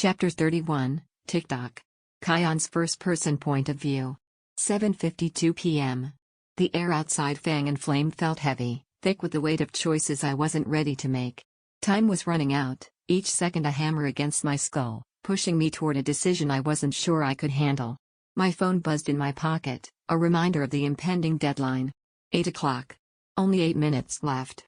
Chapter 31, Tick-tock. Kyon's first-person point of view. 7:52 p.m. The air outside Fang and Flame felt heavy, thick with the weight of choices I wasn't ready to make. Time was running out, each second a hammer against my skull, pushing me toward a decision I wasn't sure I could handle. My phone buzzed in my pocket, a reminder of the impending deadline. 8 o'clock. Only 8 minutes left.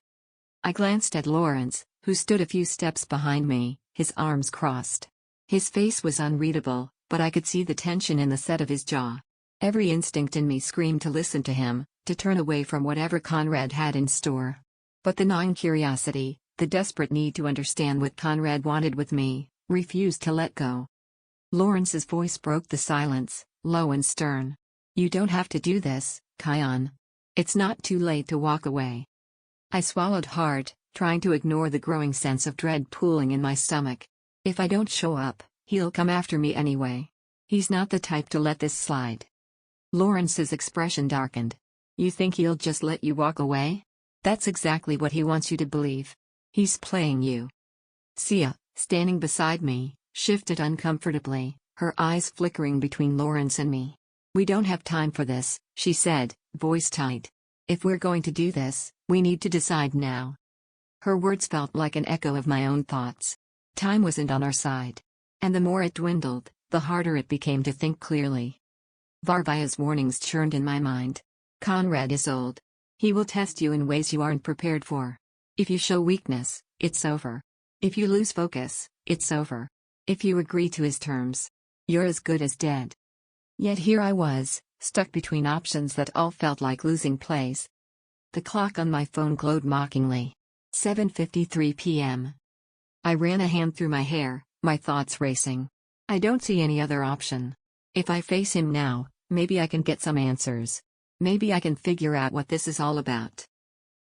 I glanced at Lawrence, who stood a few steps behind me, his arms crossed. His face was unreadable, but I could see the tension in the set of his jaw. Every instinct in me screamed to listen to him, to turn away from whatever Conrad had in store. But the gnawing curiosity, the desperate need to understand what Conrad wanted with me, refused to let go. Lawrence's voice broke the silence, low and stern. "You don't have to do this, Kyon. It's not too late to walk away." I swallowed hard, trying to ignore the growing sense of dread pooling in my stomach. If I don't show up, he'll come after me anyway. He's not the type to let this slide. Lawrence's expression darkened. "You think he'll just let you walk away? That's exactly what he wants you to believe. He's playing you." Sia, standing beside me, shifted uncomfortably, her eyes flickering between Lawrence and me. "We don't have time for this," she said, voice tight. "If we're going to do this, we need to decide now." Her words felt like an echo of my own thoughts. Time wasn't on our side. And the more it dwindled, the harder it became to think clearly. Varvaya's warnings churned in my mind. "Conrad is old. He will test you in ways you aren't prepared for. If you show weakness, it's over. If you lose focus, it's over. If you agree to his terms, you're as good as dead." Yet here I was, stuck between options that all felt like losing plays. The clock on my phone glowed mockingly. 7:53 p.m. I ran a hand through my hair, my thoughts racing. I don't see any other option. If I face him now, maybe I can get some answers. Maybe I can figure out what this is all about.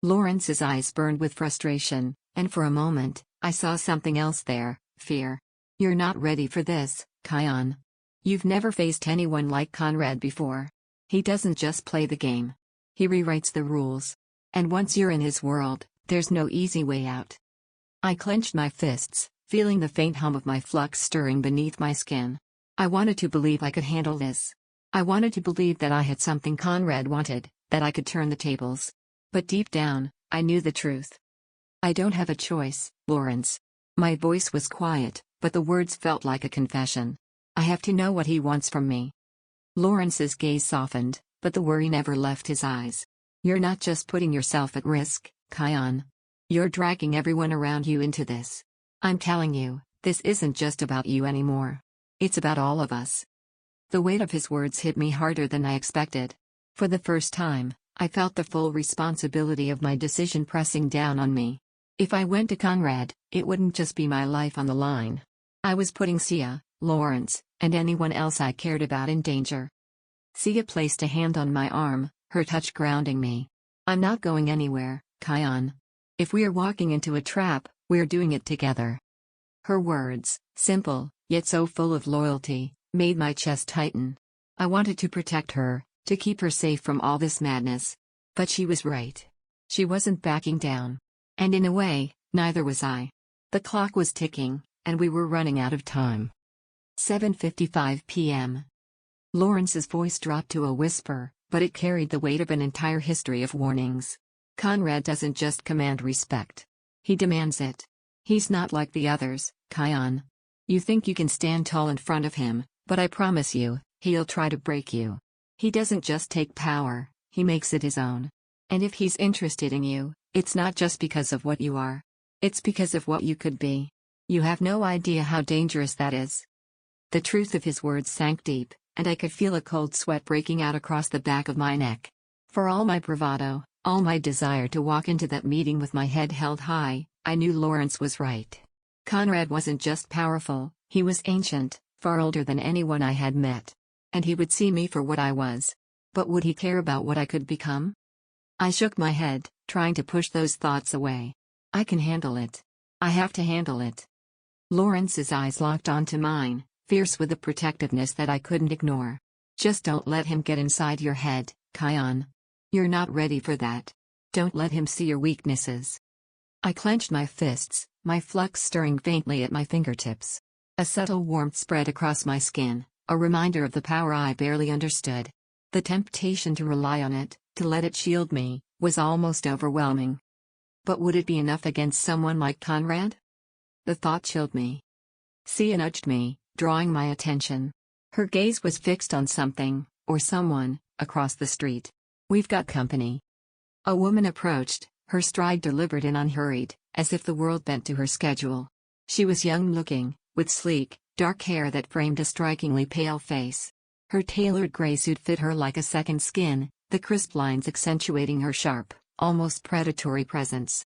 Lawrence's eyes burned with frustration, and for a moment, I saw something else there: fear. "You're not ready for this, Kyon. You've never faced anyone like Conrad before. He doesn't just play the game. He rewrites the rules. And once you're in his world, there's no easy way out." I clenched my fists, feeling the faint hum of my flux stirring beneath my skin. I wanted to believe I could handle this. I wanted to believe that I had something Conrad wanted, that I could turn the tables. But deep down, I knew the truth. "I don't have a choice, Lawrence." My voice was quiet, but the words felt like a confession. "I have to know what he wants from me." Lawrence's gaze softened, but the worry never left his eyes. "You're not just putting yourself at risk, Kyon. You're dragging everyone around you into this. I'm telling you, this isn't just about you anymore. It's about all of us." The weight of his words hit me harder than I expected. For the first time, I felt the full responsibility of my decision pressing down on me. If I went to Conrad, it wouldn't just be my life on the line. I was putting Sia, Lawrence, and anyone else I cared about in danger. Sia placed a hand on my arm, her touch grounding me. "I'm not going anywhere, Kyon. If we're walking into a trap, we're doing it together." Her words, simple, yet so full of loyalty, made my chest tighten. I wanted to protect her, to keep her safe from all this madness. But she was right. She wasn't backing down. And in a way, neither was I. The clock was ticking, and we were running out of time. 7:55 p.m. Lawrence's voice dropped to a whisper, but it carried the weight of an entire history of warnings. "Conrad doesn't just command respect. He demands it. He's not like the others, Kyon. You think you can stand tall in front of him, but I promise you, he'll try to break you. He doesn't just take power, he makes it his own. And if he's interested in you, it's not just because of what you are. It's because of what you could be. You have no idea how dangerous that is." The truth of his words sank deep, and I could feel a cold sweat breaking out across the back of my neck. For all my bravado, all my desire to walk into that meeting with my head held high, I knew Lawrence was right. Conrad wasn't just powerful, he was ancient, far older than anyone I had met. And he would see me for what I was. But would he care about what I could become? I shook my head, trying to push those thoughts away. "I can handle it. I have to handle it." Lawrence's eyes locked onto mine, fierce with a protectiveness that I couldn't ignore. "Just don't let him get inside your head, Kyon. You're not ready for that. Don't let him see your weaknesses." I clenched my fists, my flux stirring faintly at my fingertips. A subtle warmth spread across my skin, a reminder of the power I barely understood. The temptation to rely on it, to let it shield me, was almost overwhelming. But would it be enough against someone like Conrad? The thought chilled me. Sia nudged me, drawing my attention. Her gaze was fixed on something, or someone, across the street. "We've got company." A woman approached, her stride deliberate and unhurried, as if the world bent to her schedule. She was young-looking, with sleek, dark hair that framed a strikingly pale face. Her tailored gray suit fit her like a second skin, the crisp lines accentuating her sharp, almost predatory presence.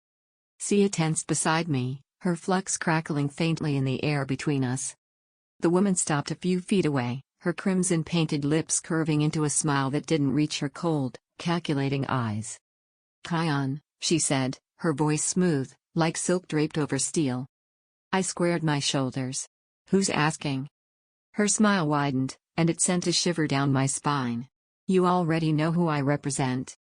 Sia tensed beside me, her flux crackling faintly in the air between us. The woman stopped a few feet away, her crimson-painted lips curving into a smile that didn't reach her cold, calculating eyes. "Kyon," she said, her voice smooth, like silk draped over steel. I squared my shoulders. "Who's asking?" Her smile widened, and it sent a shiver down my spine. "You already know who I represent."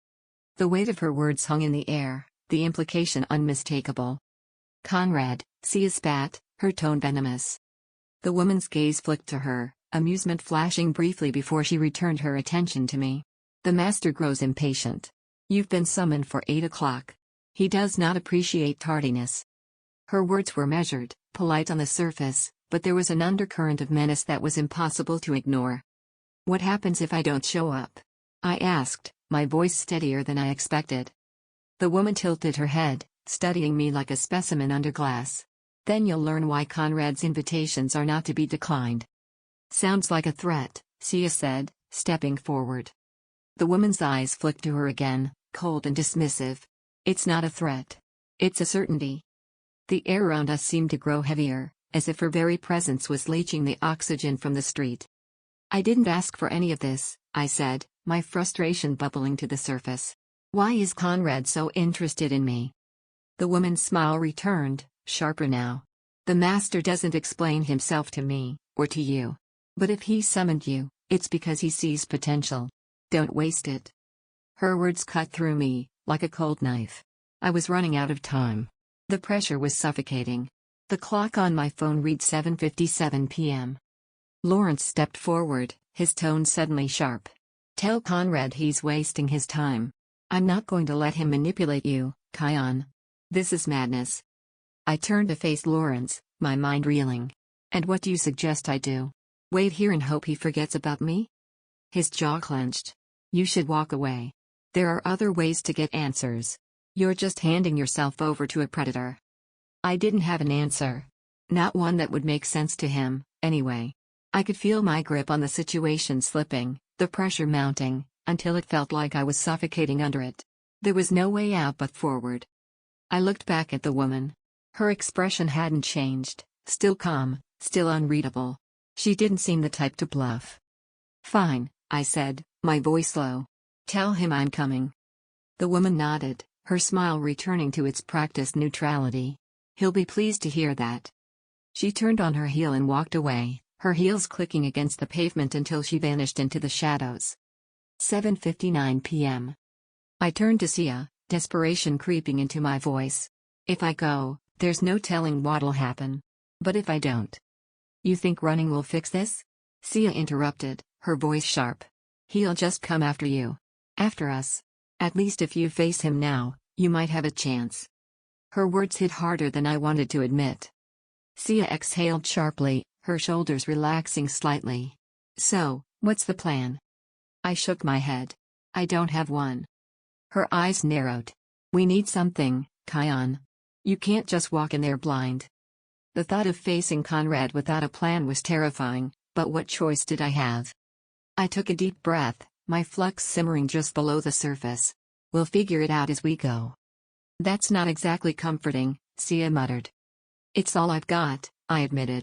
The weight of her words hung in the air, the implication unmistakable. "Conrad," Sia spat, her tone venomous. The woman's gaze flicked to her, amusement flashing briefly before she returned her attention to me. "The master grows impatient. You've been summoned for 8 o'clock. He does not appreciate tardiness." Her words were measured, polite on the surface, but there was an undercurrent of menace that was impossible to ignore. "What happens if I don't show up?" I asked, my voice steadier than I expected. The woman tilted her head, studying me like a specimen under glass. "Then you'll learn why Conrad's invitations are not to be declined." "Sounds like a threat," Sia said, stepping forward. The woman's eyes flicked to her again, cold and dismissive. "It's not a threat. It's a certainty." The air around us seemed to grow heavier, as if her very presence was leaching the oxygen from the street. "I didn't ask for any of this," I said, my frustration bubbling to the surface. "Why is Conrad so interested in me?" The woman's smile returned, sharper now. "The master doesn't explain himself to me, or to you. But if he summoned you, it's because he sees potential. Don't waste it." Her words cut through me, like a cold knife. I was running out of time. The pressure was suffocating. The clock on my phone read 7:57 p.m. Lawrence stepped forward, his tone suddenly sharp. "Tell Conrad he's wasting his time. I'm not going to let him manipulate you, Kyon. This is madness." I turned to face Lawrence, my mind reeling. "And what do you suggest I do? Wait here and hope he forgets about me?" His jaw clenched. "You should walk away. There are other ways to get answers. You're just handing yourself over to a predator." I didn't have an answer. Not one that would make sense to him, anyway. I could feel my grip on the situation slipping, the pressure mounting, until it felt like I was suffocating under it. There was no way out but forward. I looked back at the woman. Her expression hadn't changed, still calm, still unreadable. She didn't seem the type to bluff. "Fine," I said, my voice low. "Tell him I'm coming." The woman nodded, her smile returning to its practiced neutrality. "He'll be pleased to hear that." She turned on her heel and walked away, her heels clicking against the pavement until she vanished into the shadows. 7:59 p.m. I turned to Sia, desperation creeping into my voice. "If I go, there's no telling what'll happen. But if I don't?" "You think running will fix this?" Sia interrupted, her voice sharp. "He'll just come after you. After us. At least if you face him now, you might have a chance." Her words hit harder than I wanted to admit. Sia exhaled sharply, her shoulders relaxing slightly. "So, what's the plan?" I shook my head. "I don't have one." Her eyes narrowed. "We need something, Kyon. You can't just walk in there blind." The thought of facing Conrad without a plan was terrifying, but what choice did I have? I took a deep breath, my flux simmering just below the surface. "We'll figure it out as we go." "That's not exactly comforting," Sia muttered. "It's all I've got," I admitted.